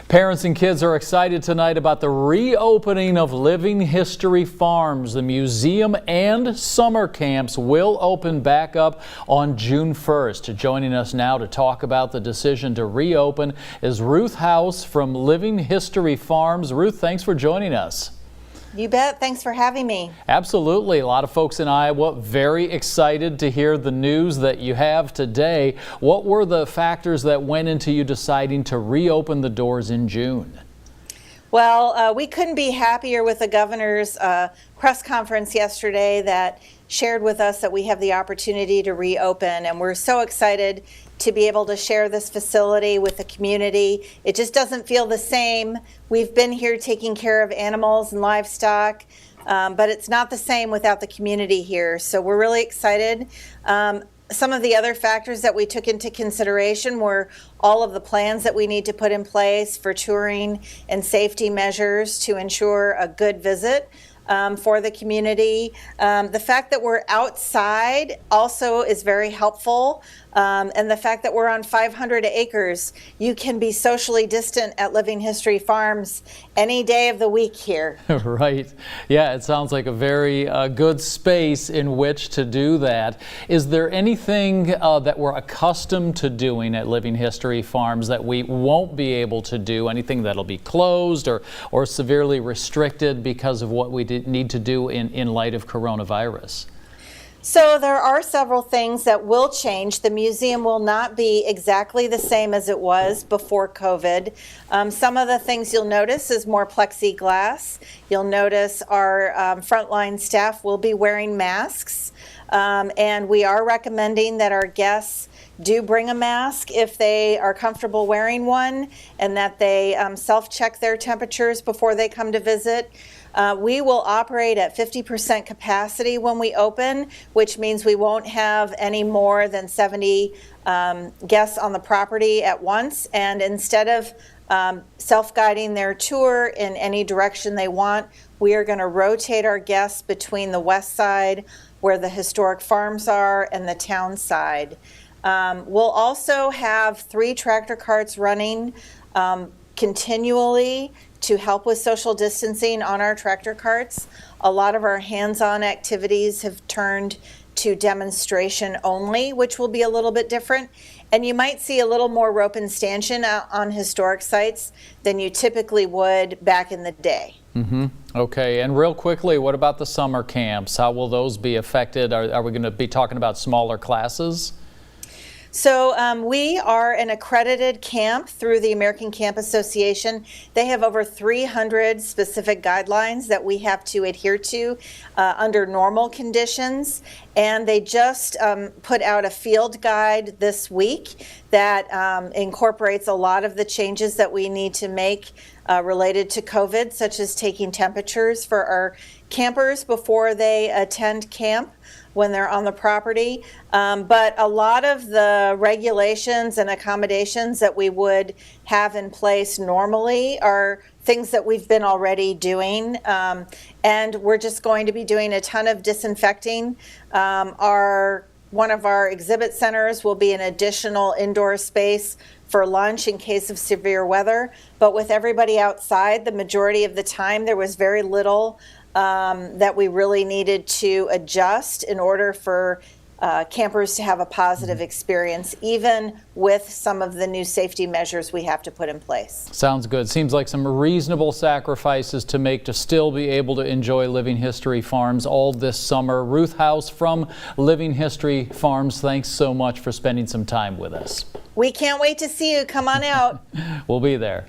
Parents and kids are excited tonight about the reopening of Living History Farms. The museum and summer camps will open back up on June 1st. Joining us now to talk about the decision to reopen is Ruth House from Living History Farms. Ruth, thanks for joining us. You bet. Thanks for having me. Absolutely. A lot of folks in Iowa very excited to hear the news that you have today. What were the factors that went into you deciding to reopen the doors in June? Well, we couldn't be happier with the governor's press conference yesterday that shared with us that we have the opportunity to reopen, and we're so excited to be able to share this facility with the community. It just doesn't feel the same. We've been here taking care of animals and livestock, but it's not the same without the community here. So we're really excited. Some of the other factors that we took into consideration were all of the plans that we need to put in place for touring and safety measures to ensure a good visit for the community. The fact that we're outside also is very helpful. And the fact that we're on 500 acres, you can be socially distant at Living History Farms any day of the week here. Right. Yeah, it sounds like a very good space in which to do that. Is there anything that we're accustomed to doing at Living History Farms that we won't be able to do? Anything that'll be closed or severely restricted because of what we need to do in light of coronavirus? So there are several things that will change. The museum will not be exactly the same as it was before COVID. Some of the things you'll notice is more plexiglass. You'll notice our frontline staff will be wearing masks. And we are recommending that our guests do bring a mask if they are comfortable wearing one, and that they self-check their temperatures before they come to visit. We will operate at 50% capacity when we open, which means we won't have any more than 70 guests on the property at once. And instead of self-guiding their tour in any direction they want, we are going to rotate our guests between the west side, where the historic farms are, and the town side. We'll also have 3 tractor carts running continually to help with social distancing on our tractor carts. A lot of our hands-on activities have turned to demonstration only, which will be a little bit different. And you might see a little more rope and stanchion on historic sites than you typically would back in the day. Okay, and real quickly, what about the summer camps? How will those be affected? Are we going to be talking about smaller classes? So we are an accredited camp through the American Camp Association. They have over 300 specific guidelines that we have to adhere to under normal conditions. And they just put out a field guide this week that incorporates a lot of the changes that we need to make related to COVID, such as taking temperatures for our campers before they attend camp when they're on the property. But a lot of the regulations and accommodations that we would have in place normally are things that we've been already doing. And we're just going to be doing a ton of disinfecting. One of our exhibit centers will be an additional indoor space for lunch in case of severe weather. But with everybody outside, the majority of the time, there was very little that we really needed to adjust in order for campers to have a positive experience, even with some of the new safety measures we have to put in place. Sounds good. Seems like some reasonable sacrifices to make to still be able to enjoy Living History Farms all this summer. Ruth House from Living History Farms, thanks so much for spending some time with us. We can't wait to see you. Come on out. We'll be there.